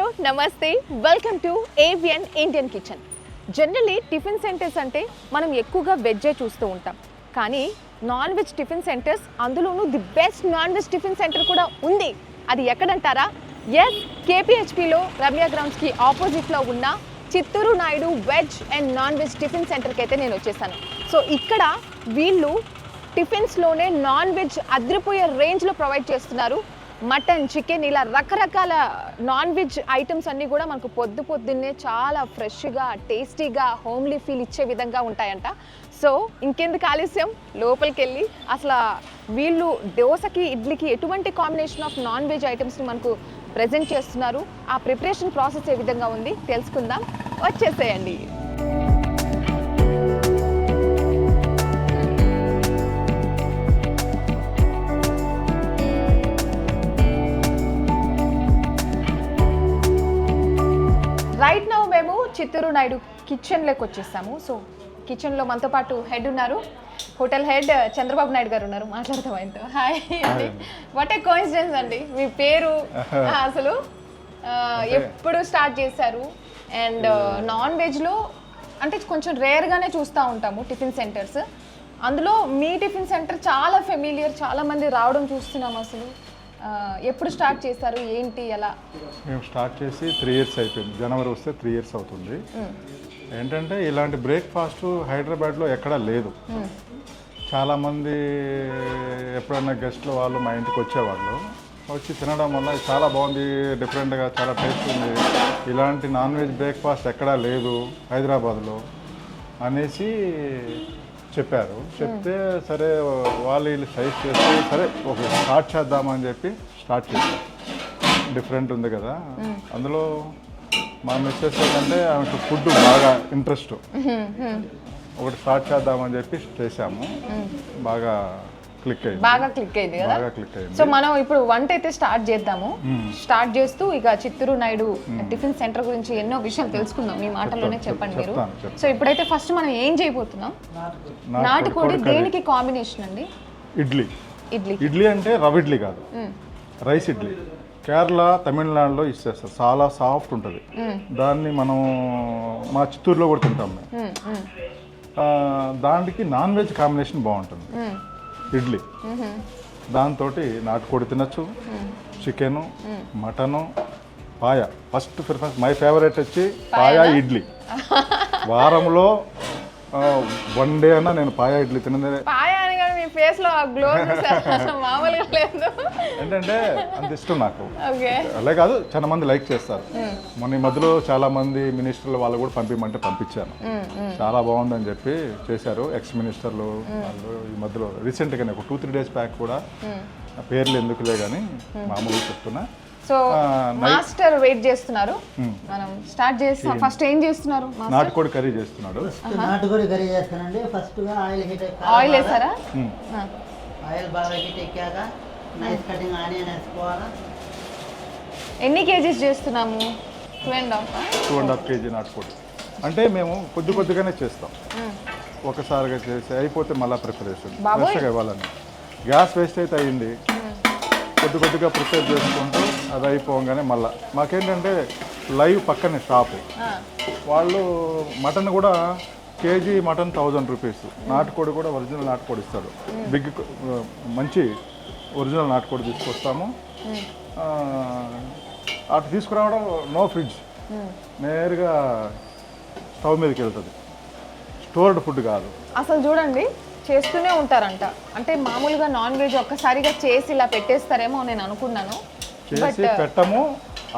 నమస్తే welcome to avian Indian kitchen. Generally tiffin centres అంటే మనం ఎక్కువగా వెజ్జే చూస్తూ ఉంటాం, కానీ నాన్ వెజ్ టిఫిన్ సెంటర్స్, అందులోనూ the best non veg tiffin centre కూడా ఉంది. అది ఎక్కడంటారా? ఎస్, కేపీహెచ్పిలో రమ్య గ్రౌండ్స్కి ఆపోజిట్లో ఉన్న Chittoor Naidu veg and non veg tiffin సెంటర్కి అయితే నేను వచ్చేసాను. సో ఇక్కడ వీళ్ళు టిఫిన్స్లోనే నాన్ వెజ్ అదిరిపోయే రేంజ్లో ప్రొవైడ్ చేస్తున్నారు. మటన్, చికెన్, ఇలా రకరకాల నాన్ వెజ్ ఐటమ్స్ అన్నీ కూడా మనకు పొద్దున్నే చాలా ఫ్రెష్గా, టేస్టీగా, హోమ్లీ ఫీల్ ఇచ్చే విధంగా ఉంటాయంట. సో ఇంకెందుకు ఆలస్యం, లోపలికి వెళ్ళి అసలు వీళ్ళు దోశకి, ఇడ్లీకి ఎటువంటి కాంబినేషన్ ఆఫ్ నాన్ వెజ్ ఐటమ్స్ని మనకు ప్రజెంట్ చేస్తున్నారు, ఆ ప్రిపరేషన్ ప్రాసెస్ ఏ విధంగా ఉంది తెలుసుకుందాం. వచ్చేసేయండి. రైట్ నౌ మేము చిత్తూరు నాయుడు కిచెన్లోకి వచ్చేసాము. సో కిచెన్లో మనతో పాటు హెడ్ ఉన్నారు, హోటల్ హెడ్ చంద్రబాబు నాయుడు గారు ఉన్నారు. మాట్లాడతాం ఆయనతో. హాయ్ అండి. వాట్ ఏ కోఇన్సిడెన్స్ అండి, మీ పేరు అసలు ఎప్పుడు స్టార్ట్ చేశారు? అండ్ నాన్ వెజ్లో అంటే కొంచెం రేర్గానే చూస్తూ ఉంటాము టిఫిన్ సెంటర్స్, అందులో మీ టిఫిన్ సెంటర్ చాలా ఫెమిలియర్, చాలామంది రావడం చూస్తున్నాము. అసలు ఎప్పుడు స్టార్ట్ చేశారు, ఏంటి, ఎలా? మేము స్టార్ట్ చేసి 3 years అయిపోయింది. జనవరి వస్తే 3 years అవుతుంది. ఏంటంటే ఇలాంటి బ్రేక్ఫాస్ట్ హైదరాబాద్లో ఎక్కడా లేదు. చాలామంది ఎప్పుడైనా గెస్ట్లు వాళ్ళు మా ఇంటికి వచ్చేవాళ్ళు, వచ్చి తినడం వల్ల చాలా బాగుంది, డిఫరెంట్గా, చాలా టేస్ట్ ఉంది, ఇలాంటి నాన్ వెజ్ బ్రేక్ఫాస్ట్ ఎక్కడా లేదు హైదరాబాద్లో అనేసి చెప్పారు. చెప్తే సరే వాళ్ళు వీళ్ళు సజెస్ట్ చేస్తే సరే ఒక స్టార్ట్ చేద్దామని చెప్పి స్టార్ట్ చేశారు. డిఫరెంట్ ఉంది కదా, అందులో మా మిస్సెస్ ఏంటంటే ఆమెకు ఫుడ్ బాగా ఇంట్రెస్ట్, ఒకటి స్టార్ట్ చేద్దామని చెప్పి చేసాము. బాగా క్లిక్ అయింది కదా. సో మనం ఇప్పుడు వంట అయితే స్టార్ట్ చేద్దాము. స్టార్ట్ చేస్తూ ఇక చిత్తూరు నాయుడు టిఫిన్ సెంటర్ గురించి ఎన్నో విషయాలు తెలుసుకుందాం. మీ మాటల్లోనే చెప్పండి మీరు. సో ఇప్పుడైతే ఫస్ట్ మనం ఏం చేయబోతున్నాం? నాటుకోడి దేనికి కాంబినేషన్ అండి? ఇడ్లీ అంటే రవ్వ ఇడ్లీ కాదు, రైస్ ఇడ్లీ. కేరళ, తమిళనాడులో ఇచ్చేస్తారు, చాలా సాఫ్ట్ ఉంటుంది. దాన్ని మనం మా చిత్తూరులో కూడా తింటాం మేము. దానికి నాన్ వెజ్ కాంబినేషన్ బాగుంటుంది ఇడ్లీ. దాంతో నాటుకోడి తినచ్చు, chicken, mutton, paya. First preference my favourite వచ్చి పాయ ఇడ్లీ. వారంలో 1 day అన్నా నేను పాయ ఇడ్లీ తినదే. ఏంటంటే అంత ఇష్టం నాకు. అలా కాదు, చాలా మంది లైక్ చేస్తారు. మొన్న ఈ మధ్యలో చాలా మంది మినిస్టర్లు వాళ్ళు కూడా పంపించమంటే పంపించాను. చాలా బాగుందని చెప్పి చేశారు ఎక్స్ మినిస్టర్లు వాళ్ళు. ఈ మధ్యలో రీసెంట్గానే ఒక 2-3 days బ్యాక్ కూడా, పేర్లు ఎందుకులే కానీ మామూలుగా చెప్తున్నా. సో మాస్టర్ వెయిట్ చేస్తున్నారు, మనం స్టార్ట్ చేస్తాం. ఫస్ట్ ఏం చేస్తున్నారు? నాటుకోడి కర్రీ చేస్తున్నాడు. నాటుకోడి కర్రీ చేస్తానండి. ఫస్ట్ గా ఆయిల్ వేసారా? ఆయిల్ బాగా హీట్ ఎక్కాక నైస్ కటింగ్ ఆనియన్ వేసుకోవాలా. ఎన్ని కేజీస్ చేస్తున్నాము? 2.5 kg నాటుకోడి. అంటే మేము కొద్దిగానే చేస్తాం, ఒకసారిగా చేసి అయిపోతే మళ్ళీ ప్రిపరేషన్ ఫ్రెష్గా ఇవ్వాలని. గ్యాస్ వేస్ట్ అయితే అయ్యింది, కొద్దిగా ప్రిపేర్ చేసుకుంటూ అది అయిపోగానే మళ్ళీ మాకేంటంటే లైవ్ పక్కనే షాపు వాళ్ళు మటన్ కూడా కేజీ మటన్ 1000 rupees. నాటుకోడి కూడా ఒరిజినల్ నాటుకోడి ఇస్తాడు. బిగ్ మంచి ఒరిజినల్ నాటుకోడి తీసుకొస్తాము. అటు తీసుకురావడం నో ఫ్రిడ్జ్, నేరుగా స్టవ్ మీదకి వెళ్తుంది. స్టోర్డ్ ఫుడ్ కాదు. అసలు చూడండి, చేస్తూనే ఉంటారంట. అంటే మామూలుగా నాన్ వెజ్ ఒక్కసారిగా చేసి ఇలా పెట్టేస్తారేమో నేను అనుకున్నాను. చేసి పెట్టము.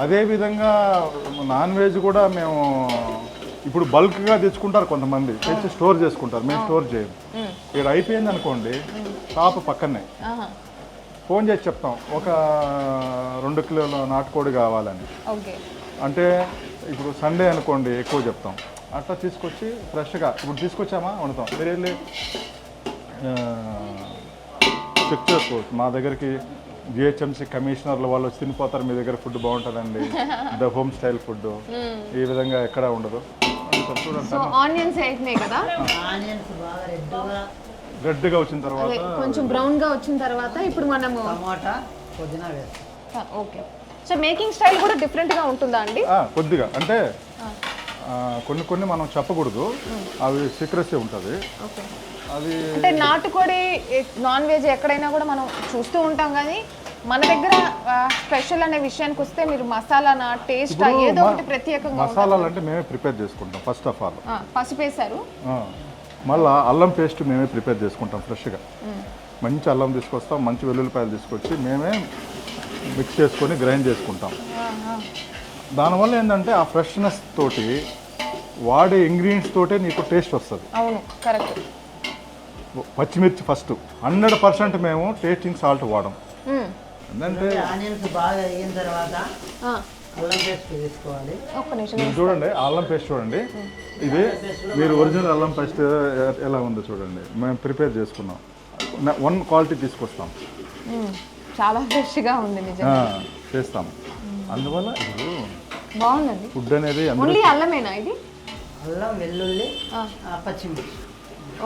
అదేవిధంగా నాన్ వెజ్ కూడా మేము ఇప్పుడు బల్క్గా తెచ్చుకుంటారు కొంతమంది, తెచ్చి స్టోర్ చేసుకుంటారు. మేము స్టోర్ చేయము. ఇక్కడ అయిపోయింది అనుకోండి, షాప్ పక్కనే ఫోన్ చేసి చెప్తాం ఒక 2 కిలోల నాటుకోడి కావాలని. అంటే ఇప్పుడు సండే అనుకోండి ఎక్కువ చెప్తాం, అట్లా తీసుకొచ్చి ఫ్రెష్గా ఇప్పుడు తీసుకొచ్చామా వండుతాం. మీరు వెళ్ళి చెక్ చేసుకోవచ్చు. మా దగ్గరికి జిహెచ్ఎంసీ కమిషనర్లు వాళ్ళు వచ్చి తినిపోతారు, మీ దగ్గర ఫుడ్ బాగుంటుందండి, ద హోమ్ స్టైల్ ఫుడ్, ఈ విధంగా ఎక్కడ ఉండదు. రెడ్గా వచ్చిన తర్వాత కొంచెం బ్రౌన్ గా వచ్చిన తర్వాత ఇప్పుడు మనము టమాటా పుదీనా వేస్తాం. ఓకే. సో మేకింగ్ స్టైల్ కూడా డిఫరెంట్గా ఉంటుందా అండి? కొద్దిగా అంటే కొన్ని మనం చెప్పకూడదు, అవి సీక్రెసీ ఉంటుంది. ఓకే. అది అంటే నాటుకోడి నాన్ వెజ్ ఎక్కడైనా కూడా మనం చూస్తూ ఉంటాం, కానీ మన దగ్గర స్పెషల్ అనే విషయానికి వస్తే మీరు మసాలానా టేస్ట్ ఏదో ఒకటి ప్రత్యేకంగా మసాలాలు అంటే మేమే ప్రిపేర్ చేసుకుంటాం. ఫస్ట్ ఆఫ్ ఆల్ పసుపు వేశారు, మళ్ళీ అల్లం పేస్ట్ మేమే ప్రిపేర్ చేసుకుంటాం. ఫ్రెష్గా మంచి అల్లం తీసుకొస్తాం, మంచి వెల్లుల్లిపాయలు తీసుకొచ్చి మేమే మిక్స్ చేసుకొని గ్రైండ్ చేసుకుంటాం. దానివల్ల ఏంటంటే ఆ ఫ్రెష్నెస్ తోటి వాడే ఇంగ్రీడియంట్స్ తోటే నీకు టేస్ట్ వస్తుంది. అవును, కరెక్ట్. పచ్చిమిర్చి ఫస్ట్ 100% మేము టేస్టింగ్ సాల్ట్ వాడడం. ఎందుకంటే ఆనియన్స్ బాగా అయిన తర్వాత అల్లం పేస్ట్ తీసుకోవాలి. ఒక్క నిమిషం ఇది చూడండి, అల్లం పేస్ట్ చూడండి. ఇది మీరు ఒరిజినల్ అల్లం పేస్ట్ ఎలా ఉందో చూడండి. మేము ప్రిపేర్ చేసుకున్నాం, 1 క్వాలిటీ తీసుకొస్తాం. చాలా ఫ్రెష్గా ఉంది నిజంగా. చేస్తాం. అందువల్ల ఇప్పుడు బాగుందండి. ఫుడ్ అనేది ఓన్లీ అల్లమేనా ఇది? అల్లం, వెల్లుల్లి, పచ్చిమిర్చి.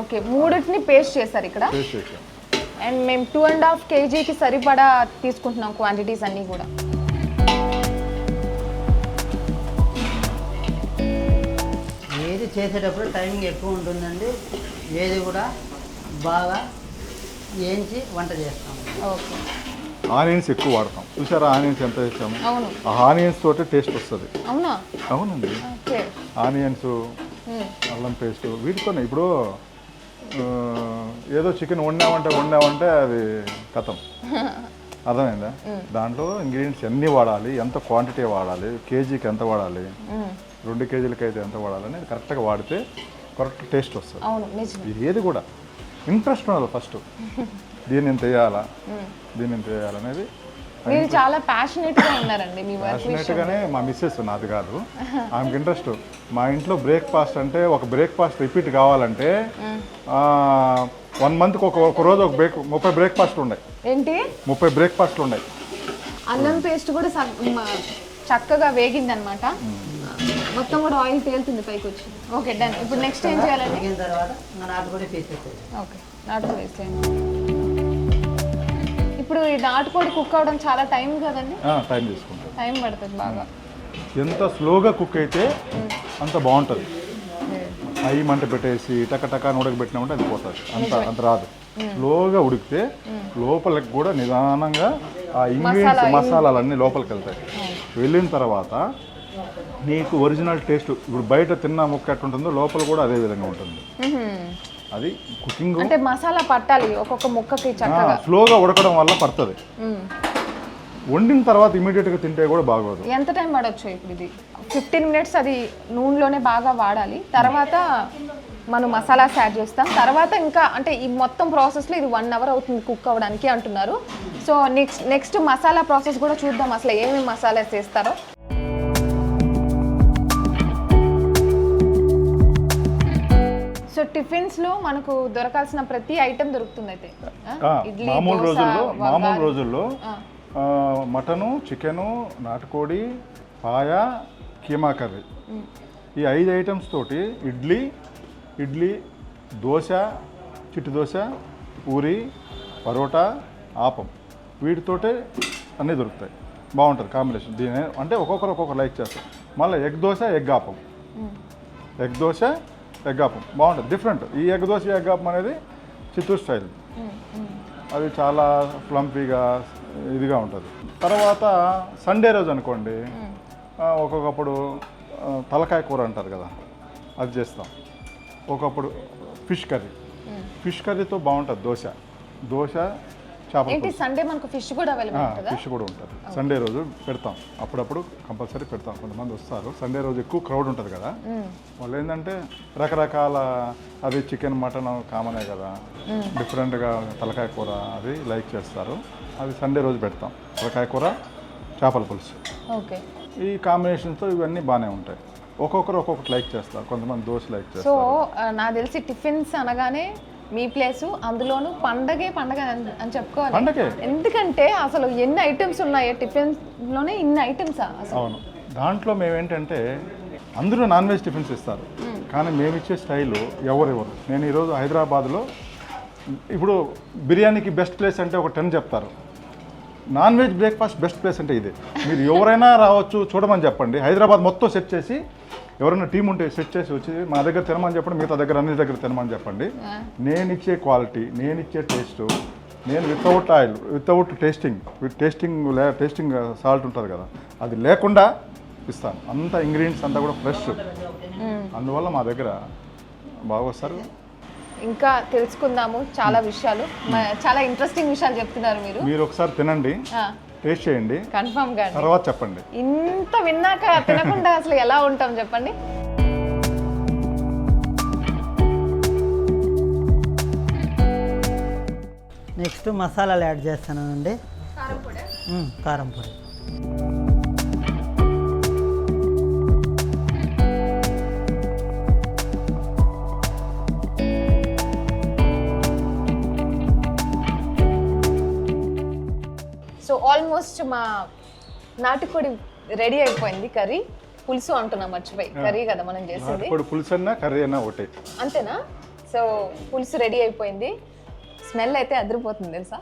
ఓకే, మూడింటిని పేస్ట్ చేస్తారు ఇక్కడ. పేస్ట్ చేసాం. అండ్ మేము 2.5 kgకి సరిపడా తీసుకుంటున్నాం క్వాంటిటీస్ అన్నీ కూడా. ఏది చేసేటప్పుడు టైమింగ్ ఎక్కువ ఉంటుందండి. ఏది కూడా బాగా వేయించి వంట చేస్తాం. ఓకే. ఆనియన్స్ ఎక్కువ వాడతాం. చూసారా ఆనియన్స్ ఎంత వేసాము? అవును. ఆ ఆనియన్స్ తోటే టేస్ట్ వస్తుంది. అవునా? అవునండి. ఓకే. ఆనియన్స్, అల్లం పేస్ట్ వీటితోనే. ఇప్పుడు ఏదో చికెన్ వండామంటే అది కథం. అర్థమైందా? దాంట్లో ఇంగ్రీడియంట్స్ ఎన్ని వాడాలి, ఎంత క్వాంటిటీ వాడాలి, కేజీకి ఎంత వాడాలి, 2 kgలకి అయితే ఎంత వాడాలి అనేది కరెక్ట్గా వాడితే కరెక్ట్ టేస్ట్ వస్తుంది. అవును, నిజం. ఏది కూడా ఇంట్రెస్ట్ ఉండాలి ఫస్ట్. దీన్ని ఇంత వేయాలా, దీన్ని ఇంత వేయాలనేది. మీరు చాలా ప్యాషనేట్గా ఉన్నారండి మీ వర్క్ విషయంలో. ప్యాషనేట్గానే మా మిస్సెస్, నాది కాదు, ఆమెకి ఇంట్రెస్ట్. మా ఇంట్లో బ్రేక్ఫాస్ట్ అంటే ఒక బ్రేక్ఫాస్ట్ రిపీట్ కావాలంటే 1 monthకి ఒక రోజు ఒక 30 బ్రేక్ఫాస్ట్లు ఉన్నాయి. ఏంటి? 30 బ్రేక్ఫాస్ట్లు ఉన్నాయి. అల్లం పేస్ట్ కూడా చక్కగా వేగిందనమాట. మొత్తం కూడా ఆయిల్ తేలుతుంది పైకి వచ్చి. Okay, done. ఇప్పుడు నెక్స్ట్ ఏం చేయాలండి? వేగిన తర్వాత నాటుకోడి వేసేసేది. ఓకే, నాటుకోడి వేసేయండి. ఇప్పుడు ఈ నాటుకోడి కుక్ అవడం చాలా టైం కదండి? టైం తీసుకుంటాం. టైం పడుతుంది బాగా. ఎంత స్లోగా కుక్ అయితే అంత బాగుంటుంది. హై మంట పెట్టేసి టక ఉడకబెట్టినామంటే అది పోతుంది. అంత రాదు. స్లోగా ఉడికితే లోపలికి కూడా నిదానంగా ఆ ఇంగ్రీడియంట్స్ మసాలాలన్నీ లోపలికి వెళ్తాయి. వెళ్ళిన తర్వాత నీకు ఒరిజినల్ టేస్ట్, ఇప్పుడు బయట తిన్న ముక్క ఎట్టుంటుందో లోపల కూడా అదే విధంగా ఉంటుంది. అది కుకింగ్ అంటే మసాలా పట్టాలి ఒక్కొక్క ముక్కకి చక్కగా. స్లోగా ఉడకడం వల్ల పడుతుంది. వండిన తర్వాత ఇమీడియట్గా తింటే కూడా బాగోదు. ఎంత టైం పడవచ్చు? ఇప్పుడు ఇది 15 minutes అది నూనెలోనే బాగా వాడాలి. తర్వాత మనం మసాలాస్ యాడ్ చేస్తాం. తర్వాత ఇంకా అంటే ఈ మొత్తం ప్రాసెస్లో ఇది 1 hour అవుతుంది కుక్ అవ్వడానికి అంటున్నారు. సో నెక్స్ట్ మసాలా ప్రాసెస్ కూడా చూద్దాం, అసలు ఏమేమి మసాలాస్ వేస్తారో. సో టిఫిన్స్లో మనకు దొరకాల్సిన ప్రతి ఐటెం దొరుకుతుంది అయితే. మామూలు రోజుల్లో మటను, చికెను, నాటుకోడి, పాయ, కీమా కర్రీ, ఈ 5 ఐటమ్స్ తోటి ఇడ్లీ, దోశ, చిట్టి దోశ, పూరి, పరోటా, ఆపం, వీటితోటే అన్నీ దొరుకుతాయి. బాగుంటుంది కాంబినేషన్. దీని అంటే ఒక్కొక్కరు లైక్ చేస్తారు. మళ్ళీ egg dosa, egg appam, egg dosa, egg appam బాగుంటుంది. డిఫరెంట్. ఈ ఎగ్ దోశ, ఎగ్ ఆపం అనేది చిత్తూరు స్టైల్. అది చాలా ఫ్లంపీగా ఇదిగా ఉంటుంది. తర్వాత సండే రోజు అనుకోండి, ఒక్కొక్కప్పుడు తలకాయ కూర అంటారు కదా, అది చేస్తాం. ఒకప్పుడు ఫిష్ కర్రీతో బాగుంటుంది. దోశ చేపల సండే మనకు ఫిష్ కూడా అవైలబుల్ ఉంటుందా? ఫిష్ కూడా ఉంటుంది. సండే రోజు పెడతాం, అప్పుడప్పుడు కంపల్సరీ పెడతాం. కొంతమంది వస్తారు, సండే రోజు ఎక్కువ క్రౌడ్ ఉంటుంది కదా, వాళ్ళు ఏంటంటే రకరకాల, అది చికెన్, మటన్ కామనే కదా, డిఫరెంట్గా తలకాయ కూర అది లైక్ చేస్తారు. అది సండే రోజు పెడతాం. తలకాయ కూర, చేపల పులుసు. ఓకే. ఈ కాంబినేషన్తో ఇవన్నీ బాగానే ఉంటాయి. ఒక్కొక్కటి లైక్ చేస్తారు. కొంతమంది దోశ లైక్ చేస్తారు. సో నాకు తెలిసి టిఫిన్స్ అనగానే మీ ప్లేసు, అందులోనూ పండగ అని చెప్పుకోవాలి. ఎందుకంటే అసలు ఎన్ని ఐటమ్స్ ఉన్నాయో టిఫిన్లోనే, ఇన్ని ఐటమ్సా అసలు? అవును. దాంట్లో మేమేంటంటే అందరూ నాన్ వెజ్ టిఫిన్స్ ఇస్తారు, కానీ మేము ఇచ్చే స్టైలు ఎవరు. నేను ఈరోజు హైదరాబాద్లో ఇప్పుడు బిర్యానీకి బెస్ట్ ప్లేస్ అంటే ఒక 10 చెప్తారు. Non veg breakfast best place అంటే ఇదే. మీరు ఎవరైనా రావచ్చు, చూడమని చెప్పండి. హైదరాబాద్ మొత్తం సెట్ చేసి, ఎవరైనా టీం ఉంటే సెట్ చేసి వచ్చి మా దగ్గర తినమని చెప్పండి, మిగతా దగ్గర అన్ని దగ్గర తినమని చెప్పండి. నేను ఇచ్చే క్వాలిటీ, నేను ఇచ్చే టేస్ట్, నేను without oil, without tasting salt ఉంటుంది కదా, అది లేకుండా ఇస్తాను. అంత ఇంగ్రీడియంట్స్ అంతా కూడా ఫ్రెష్. అందువల్ల మా దగ్గర బాగా వస్తారు. ఇంకా తెలుసుకుందాము చాలా విషయాలు, చాలా ఇంట్రెస్టింగ్ విషయాలు చెప్తున్నారు మీరు ఒకసారి తినండి, టేస్ట్ చేయండి, కన్ఫర్మ్ గా తర్వాత చెప్పండి. ఇంత విన్నాక తినకుండా అసలు ఎలా ఉంటాం చెప్పండి. నెక్స్ట్ మసాలాలు యాడ్ చేస్తానండి. కారం పొడి. సో ఆల్మోస్ట్ మా నాటుకోడి రెడీ అయిపోయింది. కర్రీ పులుసు అంటున్నా, మర్చిపోయి. కర్రీ కదా మనం చేసింది. నాటుకోడి పులుసు అన్నా కర్రీ అన్నా ఒకటే. అంతేనా? సో పులుసు రెడీ అయిపోయింది. స్మెల్ అయితే అదిరిపోతుంది తెలుసా.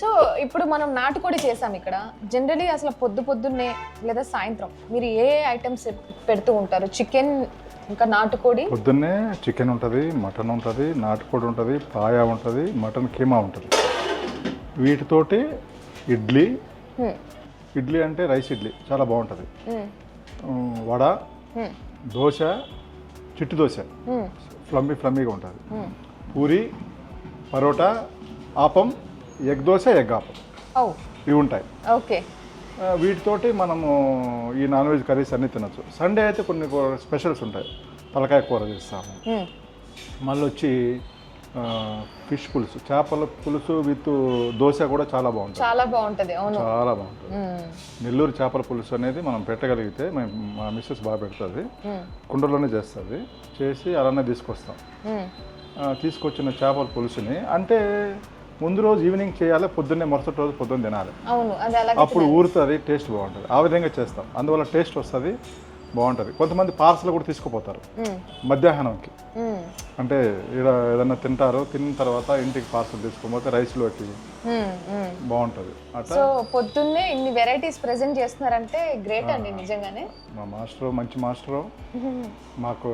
సో ఇప్పుడు మనం నాటుకోడి చేసాం ఇక్కడ. జనరలీ అసలు పొద్దున్నే లేదా సాయంత్రం మీరు ఏ ఐటమ్స్ పెడుతూ ఉంటారు? చికెన్, ఇంకా నాటుకోడి. పొద్దున్నే చికెన్ ఉంటుంది, మటన్ ఉంటుంది, నాటుకోడి ఉంటుంది, పాయా ఉంటుంది, మటన్ కీమా ఉంటుంది. వీటితోటి ఇడ్లీ అంటే రైస్ ఇడ్లీ చాలా బాగుంటుంది. వడ, దోశ, చిట్టు దోశ ఫ్లమ్మీగా ఉంటుంది. పూరి, పరోటా, ఆపం, ఎగ్ దోశ, ఎగ్ ఆపం, ఇవి ఉంటాయి. ఓకే. వీటితోటి మనము ఈ నాన్ వెజ్ కర్రీస్ అన్నీ తినచ్చు. సండే అయితే కొన్ని స్పెషల్స్ ఉంటాయి. తలకాయ కూర చేస్తాము. మళ్ళీ వచ్చి ఫిష్ పులుసు, చేపల పులుసు విత్ దోశ కూడా చాలా బాగుంటుంది. చాలా బాగుంటుంది. అవును, చాలా బాగుంటుంది. నెల్లూరు చేపల పులుసు అనేది మనం పెట్టగలిగితే, మా మిస్సెస్ బాగా పెడుతుంది, కుండలోనే చేస్తుంది. చేసి అలానే తీసుకొస్తాం. తీసుకొచ్చిన చేపల పులుసుని అంటే ముందు రోజు ఈవినింగ్ చేయాలి, పొద్దున్నే మరుసటి రోజు పొద్దున్న తినాలి. అప్పుడు ఊరుతుంది, టేస్ట్ బాగుంటుంది. ఆ విధంగా చేస్తాం. అందువల్ల టేస్ట్ వస్తుంది, బాగుంటుంది. కొంతమంది పార్సల్ కూడా తీసుకుపోతారు మధ్యాహ్నంకి. అంటే ఇక్కడ ఏదన్నా తింటారు, తిన్న తర్వాత ఇంటికి పార్సల్ తీసుకుపోతే రైస్లోకి బాగుంటుంది. అట్లా పొద్దున్నే ఇన్ని వెరైటీస్ ప్రెజెంట్ చేస్తున్నారంటే గ్రేట్ అండి నిజంగానే. మా మాస్టరు మంచి మాస్టరు, మాకు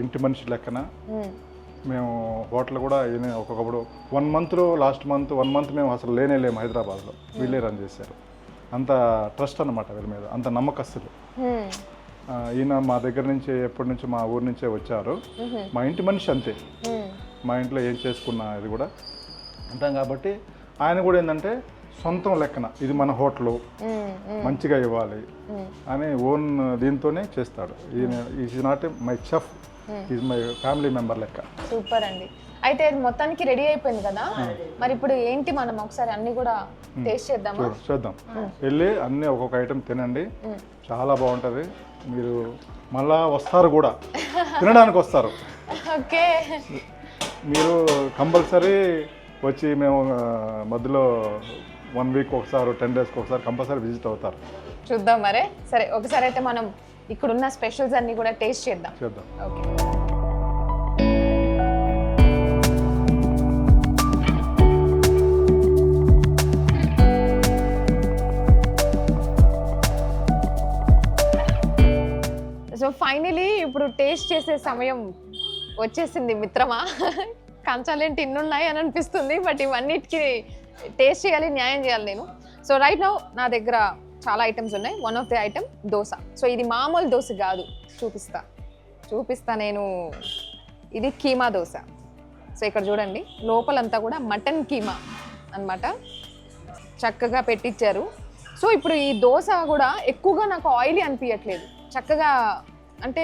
ఇంటి మనిషి లెక్కన. మేము హోటల్ కూడా ఒక్కొక్కప్పుడు లాస్ట్ మంత్ 1 మంత్ మేము అసలు లేము హైదరాబాద్లో. వీళ్ళే రన్ చేశారు. అంత ట్రస్ట్ అన్నమాట వీళ్ళ మీద, అంత నమ్మకస్తులు. ఈయన మా దగ్గర నుంచి ఎప్పటి నుంచి మా ఊరు నుంచే వచ్చారు. మా ఇంటి మనిషి అంతే. మా ఇంట్లో ఏం చేసుకున్నా ఇది కూడా ఉంటాం కాబట్టి ఆయన కూడా ఏంటంటే సొంతం లెక్కన ఇది మన హోటల్, మంచిగా ఇవ్వాలి అని ఓన్ దీంతోనే చేస్తాడు. Is not my chef, is my family member లెక్క. సూపర్ అండి. అయితే మొత్తానికి రెడీ అయిపోయింది కదా, మరి ఇప్పుడు ఏంటి మనం ఒకసారి అన్ని కూడా టేస్ట్ చేద్దామా? చేద్దాం. వెళ్ళి అన్ని ఒక్కొక్క ఐటెం తినండి, చాలా బాగుంటుంది. మీరు మళ్ళా వస్తారు కూడా, తినడానికి వస్తారు. ఓకే, మీరు కంపల్సరీ వచ్చి మేము మధ్యలో 1 వీక్ ఒకసారి 10 డేస్కి ఒకసారి కంపల్సరీ విజిట్ అవుతారు. చూద్దాం మరే. సరే, ఒకసారి అయితే మనం ఇక్కడున్న స్పెషల్స్ అన్ని కూడా టేస్ట్ చేద్దాం. ఓకే. సో ఫైనలీ ఇప్పుడు టేస్ట్ చేసే సమయం వచ్చేసింది మిత్రమా. కంచాలేంటి ఇన్నున్నాయి అని అనిపిస్తుంది, బట్ ఇవన్నిటికీ టేస్ట్ చేయాలి, న్యాయం చేయాలి నేను. సో రైట్ నౌ నా దగ్గర చాలా ఐటమ్స్ ఉన్నాయి. One of the item dosa. So ఇది మామూలు దోశ కాదు, చూపిస్తా నేను. ఇది కీమా దోశ. సో ఇక్కడ చూడండి, లోపలంతా కూడా మటన్ కీమా అన్నమాట, చక్కగా పెట్టించారు. సో ఇప్పుడు ఈ దోశ కూడా ఎక్కువగా నాకు ఆయిలీ అనిపించట్లేదు. చక్కగా అంటే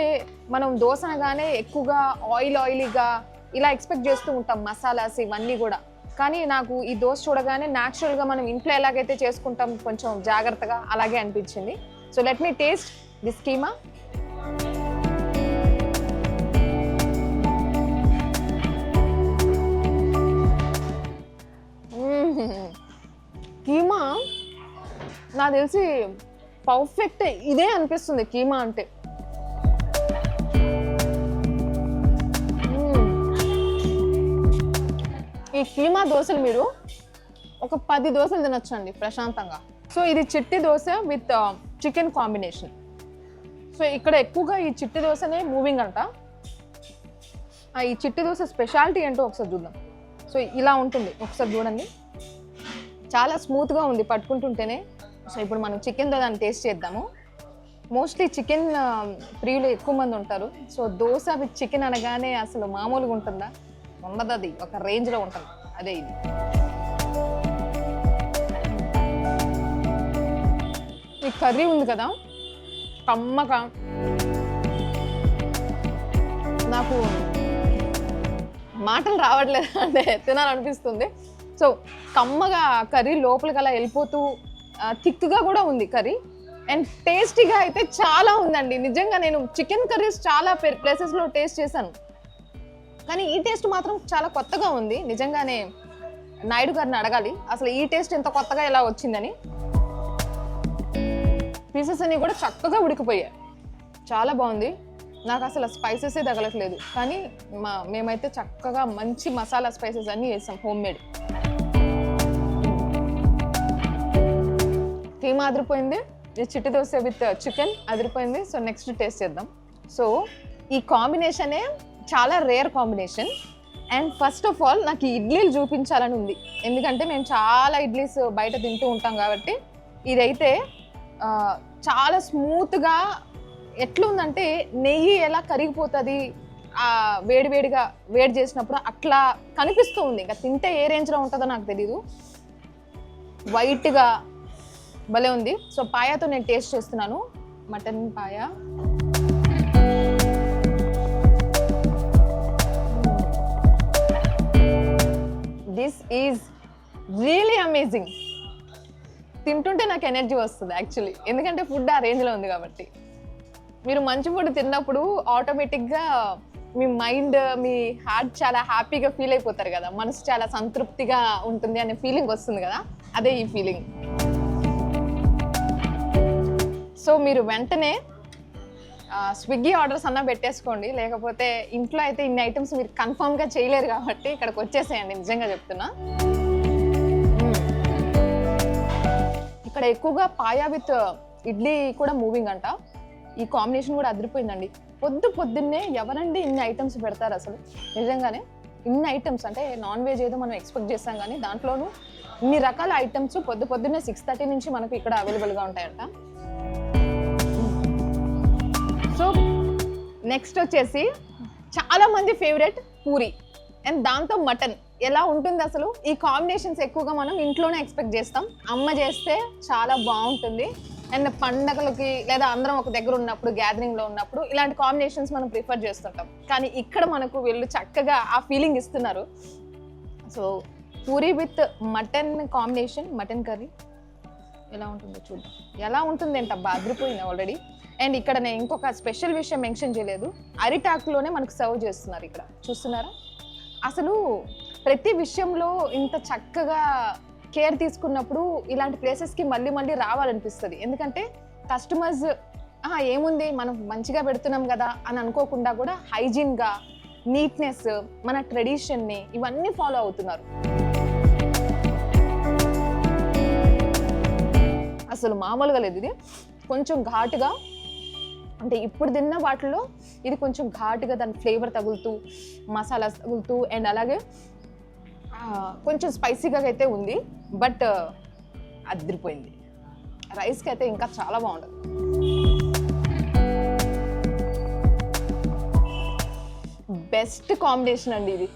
మనం దోశ అనగానే ఎక్కువగా ఆయిలీగా ఇలా ఎక్స్పెక్ట్ చేస్తూ ఉంటాం, మసాలాస్ ఇవన్నీ కూడా. కానీ నాకు ఈ దోశ చూడగానే న్యాచురల్గా మనం ఇంట్లో ఎలాగైతే చేసుకుంటాం కొంచెం జాగ్రత్తగా, అలాగే అనిపించింది. So let me taste this keema. Keema నాకు తెలిసి పర్ఫెక్ట్ ఇదే అనిపిస్తుంది కీమా అంటే. ఈ కీమా దోశలు మీరు ఒక 10 దోశలు తినొచ్చండి ప్రశాంతంగా. సో ఇది చిట్టి dosa with chicken combination. So ఇక్కడ ఎక్కువగా ఈ చిట్టి దోశనే మూవింగ్ అంట. ఈ చిట్టి దోశ స్పెషాలిటీ ఏంటో ఒకసారి చూద్దాం. సో ఇలా ఉంటుంది, ఒకసారి చూడండి. చాలా స్మూత్గా ఉంది పట్టుకుంటుంటేనే. సో ఇప్పుడు మనం చికెన్ దాన్ని టేస్ట్ చేద్దాము. మోస్ట్లీ చికెన్ ప్రియులు ఎక్కువ మంది ఉంటారు. సో దోశ విత్ చికెన్ అనగానే అసలు మామూలుగా ఉంటుందా? ఉండదు, అది ఒక రేంజ్లో ఉంటుంది. అదే ఇది. ఈ కర్రీ ఉంది కదా, కమ్మగా నాకు మాటలు రావట్లేదు, అంటే తినాలనిపిస్తుంది. సో కమ్మగా కర్రీ లోపలికి అలా వెళ్ళిపోతూ థిక్గా కూడా ఉంది కర్రీ. అండ్ టేస్టీగా అయితే చాలా ఉందండి. నిజంగా నేను చికెన్ కర్రీస్ చాలా ప్లేసెస్లో టేస్ట్ చేశాను, కానీ ఈ టేస్ట్ మాత్రం చాలా కొత్తగా ఉంది. నిజంగానే నాయుడు గారిని అడగాలి అసలు ఈ టేస్ట్ ఎంత కొత్తగా ఎలా వచ్చిందని. పీసెస్ అన్నీ కూడా చక్కగా ఉడికిపోయాయి, చాలా బాగుంది. నాకు అసలు స్పైసెసే తగలట్లేదు, కానీ మేమైతే చక్కగా మంచి మసాలా స్పైసెస్ అన్నీ వేసాం, హోమ్ మేడ్. కీమా అదిరిపోయింది, ఈ చిట్టి దోశ విత్ చికెన్ అదిరిపోయింది. సో నెక్స్ట్ టేస్ట్ చేద్దాం. సో ఈ కాంబినేషనే చాలా rare combination. And first of all నాకు ఈ ఇడ్లీలు చూపించాలని ఉంది, ఎందుకంటే మేము చాలా ఇడ్లీస్ బయట తింటూ ఉంటాం కాబట్టి. ఇదైతే చాలా స్మూత్గా ఎట్లుందంటే నెయ్యి ఎలా కరిగిపోతుంది వేడివేడిగా వేడి చేసినప్పుడు అట్లా కనిపిస్తూ ఉంది. ఇంకా తింటే ఏ రేంజ్లో ఉంటుందో నాకు తెలీదు. వైట్గా భలే ఉంది. సో పాయాతో నేను టేస్ట్ చేస్తున్నాను, mutton paya. This is really amazing. తింటుంటే నాకు ఎనర్జీ వస్తుంది యాక్చువల్లీ, ఎందుకంటే ఫుడ్ ఆ రేంజ్లో ఉంది కాబట్టి. మీరు మంచి ఫుడ్ తిన్నప్పుడు ఆటోమేటిక్గా మీ మైండ్, మీ హార్ట్ చాలా హ్యాపీగా ఫీల్ అయిపోతారు కదా, మనసు చాలా సంతృప్తిగా ఉంటుంది అనే ఫీలింగ్ వస్తుంది కదా, అదే ఈ ఫీలింగ్. సో మీరు వెంటనే స్విగ్గీ ఆర్డర్స్ అన్నా పెట్టేసుకోండి, లేకపోతే ఇంట్లో అయితే ఇన్ని ఐటమ్స్ మీరు కన్ఫర్మ్గా చేయలేరు కాబట్టి ఇక్కడికి వచ్చేసేయండి, నిజంగా చెప్తున్నా. ఇక్కడ ఎక్కువగా పాయా విత్ ఇడ్లీ కూడా మూవింగ్ అంట. ఈ కాంబినేషన్ కూడా అదిరిపోయిందండి. పొద్దున్నే ఎవరండి ఇన్ని ఐటమ్స్ పెడతారు అసలు, నిజంగానే ఇన్ని ఐటమ్స్. అంటే నాన్ వెజ్ ఏదో మనం ఎక్స్పెక్ట్ చేస్తాం, కానీ దాంట్లోనూ ఇన్ని రకాల ఐటమ్స్ పొద్దున్నే 6:30 నుంచి మనకు ఇక్కడ అవైలబుల్గా ఉంటాయంట. సో నెక్స్ట్ వచ్చేసి చాలా మంది ఫేవరెట్ పూరి అండ్ దాంతో మటన్. ఎలా ఉంటుంది అసలు ఈ కాంబినేషన్స్? ఎక్కువగా మనం ఇంట్లోనే ఎక్స్పెక్ట్ చేస్తాం, అమ్మ చేస్తే చాలా బాగుంటుంది. అండ్ పండగలకి లేదా అందరం ఒక దగ్గర ఉన్నప్పుడు, గ్యాదరింగ్లో ఉన్నప్పుడు ఇలాంటి కాంబినేషన్స్ మనం ప్రిఫర్ చేస్తుంటాం, కానీ ఇక్కడ మనకు వీళ్ళు చక్కగా ఆ ఫీలింగ్ ఇస్తున్నారు. So puri with mutton combination, mutton curry ఎలా ఉంటుందో చూద్దాం. ఎలా ఉంటుంది ఏంటబ్బా, అదిరిపోయింది ఆల్రెడీ. అండ్ ఇక్కడ నేను ఇంకొక స్పెషల్ విషయం మెన్షన్ చేయలేదు, అరిటాకులోనే మనకు సర్వ్ చేస్తున్నారు. ఇక్కడ చూస్తున్నారా, అసలు ప్రతి విషయంలో ఇంత చక్కగా కేర్ తీసుకున్నప్పుడు ఇలాంటి ప్లేసెస్కి మళ్ళీ రావాలనిపిస్తుంది. ఎందుకంటే కస్టమర్స్ ఏముంది మనం మంచిగా పెడుతున్నాం కదా అని అనుకోకుండా కూడా హైజీన్గా, నీట్నెస్, మన ట్రెడిషన్ని ఇవన్నీ ఫాలో అవుతున్నారు. అసలు మామూలుగా లేదు. ఇది కొంచెం ఘాటుగా, అంటే ఇప్పుడు తిన్న వాటిలో ఇది కొంచెం ఘాటుగా దాని ఫ్లేవర్ తగులుతూ, మసాలాస్ తగులుతూ, అండ్ అలాగే కొంచెం స్పైసీగా అయితే ఉంది. బట్ అదిరిపోయింది. రైస్కి అయితే ఇంకా చాలా బాగుంటుంది. బెస్ట్ కాంబినేషన్ అండి ఇది.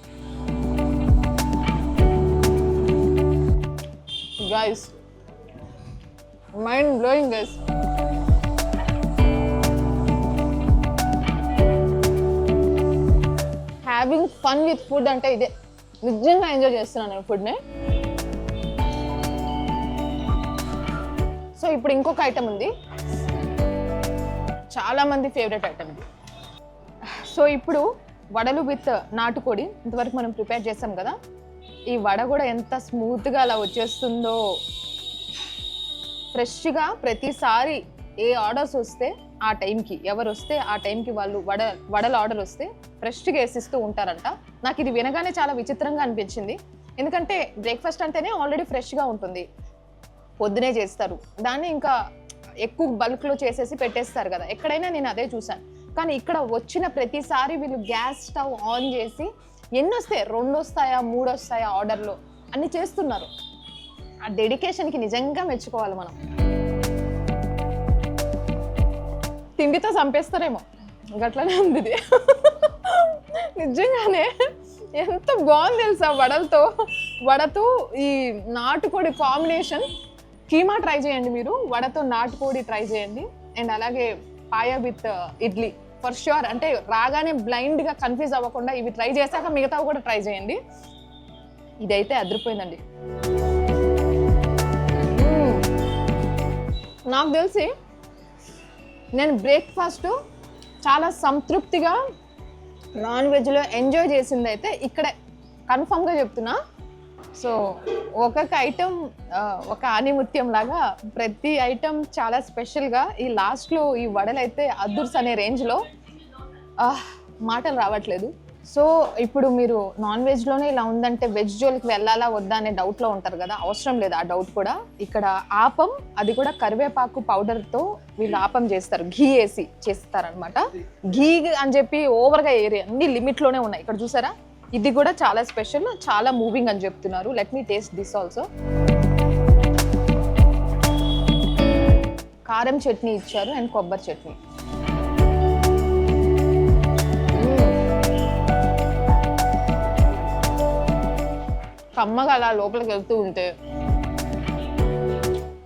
Guys, mind blowing guys. Having fun with food అంటే ఇదే. నిజంగా ఎంజాయ్ చేస్తున్నాను నేను ఫుడ్ని. సో ఇప్పుడు ఇంకొక ఐటమ్ ఉంది, చాలామంది ఫేవరెట్ ఐటమ్ ఇది. సో ఇప్పుడు వడలు విత్ నాటుకోడి ఇంతవరకు మనం ప్రిపేర్ చేసాం కదా, ఈ వడ కూడా ఎంత స్మూత్గా అలా వచ్చేస్తుందో. ఫ్రెష్గా ప్రతిసారి ఏ ఆర్డర్స్ వస్తే ఆ టైంకి, ఎవరు వస్తే ఆ టైంకి వాళ్ళు వడల ఆర్డర్ వస్తే ఫ్రెష్గా వేసిస్తూ ఉంటారంట. నాకు ఇది వినగానే చాలా విచిత్రంగా అనిపించింది, ఎందుకంటే బ్రేక్ఫాస్ట్ అంటేనే ఆల్రెడీ ఫ్రెష్గా ఉంటుంది. పొద్దునే చేస్తారు, దాన్ని ఇంకా ఎక్కువ బల్క్లో చేసేసి పెట్టేస్తారు కదా. ఎక్కడైనా నేను అదే చూసాను. కానీ ఇక్కడ వచ్చిన ప్రతిసారి వీళ్ళు గ్యాస్ స్టవ్ ఆన్ చేసి ఎన్ని వస్తాయి, 2 వస్తాయా 3 వస్తాయా ఆర్డర్లో అన్ని చేస్తున్నారు. ఆ డెడికేషన్కి నిజంగా మెచ్చుకోవాలి మనం. తిండితో చంపేస్తారేమో, గట్లనే ఉంది ఇది. నిజంగానే ఎంత బాగుంది తెలుసా, వడతో ఈ నాటుకోడి కాంబినేషన్. కీమా ట్రై చేయండి మీరు, వడతో నాటుకోడి ట్రై చేయండి, అండ్ అలాగే పాయ విత్ ఇడ్లీ ఫర్ ష్యూర్. అంటే రాగానే బ్లైండ్గా కన్ఫ్యూజ్ అవ్వకుండా ఇవి ట్రై చేశాక మిగతావి కూడా ట్రై చేయండి. ఇదైతే అదిరిపోయిందండి. నాకు తెలిసి నేను బ్రేక్ఫాస్ట్ చాలా సంతృప్తిగా నాన్ వెజ్లో ఎంజాయ్ చేసింది అయితే ఇక్కడే, కన్ఫామ్గా చెప్తున్నా. సో ఒక్కొక్క ఐటెం ఒక ఆనిముత్యం లాగా ప్రతి ఐటెం చాలా స్పెషల్గా. ఈ లాస్ట్లో ఈ వడలు అయితే అదుర్స్ అనే రేంజ్లో మాటలు రావట్లేదు. సో ఇప్పుడు మీరు నాన్ వెజ్లోనే ఇలా ఉందంటే వెజ్ జోలికి వెళ్ళాలా వద్దా అనే డౌట్లో ఉంటారు కదా, అవసరం లేదు ఆ డౌట్ కూడా. ఇక్కడ ఆపం, అది కూడా కరివేపాకు పౌడర్తో వీళ్ళు ఆపం చేస్తారు, ఘీ వేసి చేస్తారనమాట. ఘీ అని చెప్పి ఓవర్గా ఏరియా అన్ని లిమిట్లోనే ఉన్నాయి. ఇక్కడ చూసారా, ఇది కూడా చాలా స్పెషల్, చాలా మూవింగ్ అని చెప్తున్నారు. Let me taste this also. కారం చట్నీ ఇచ్చారు అండ్ కొబ్బరి చట్నీ. కమ్మగా అలా లోపలికి వెళ్తూ ఉంటే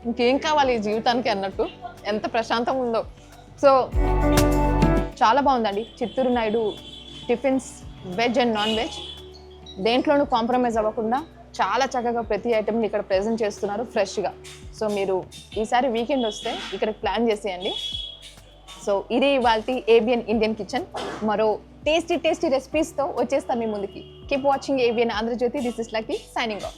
ఇంకేం కావాలి ఈ జీవితానికి అన్నట్టు ఎంత ప్రశాంతంగా ఉందో. సో చాలా బాగుందండి Chittoor Naidu tiffins, veg and non veg. దేంట్లోనూ కాంప్రమైజ్ అవ్వకుండా చాలా చక్కగా ప్రతి ఐటెంని ఇక్కడ ప్రెజెంట్ చేస్తున్నారు ఫ్రెష్గా. సో మీరు ఈసారి వీకెండ్ వస్తే ఇక్కడ ప్లాన్ చేసేయండి. సో ఇది ఇవాల్టి ఏబిఎన్ ఇండియన్ కిచెన్. మరో టేస్టీ రెసిపీస్తో వచ్చేస్తాను మీ ముందుకి. Keep watching ABN Andhrajyothy. This is Lucky signing of.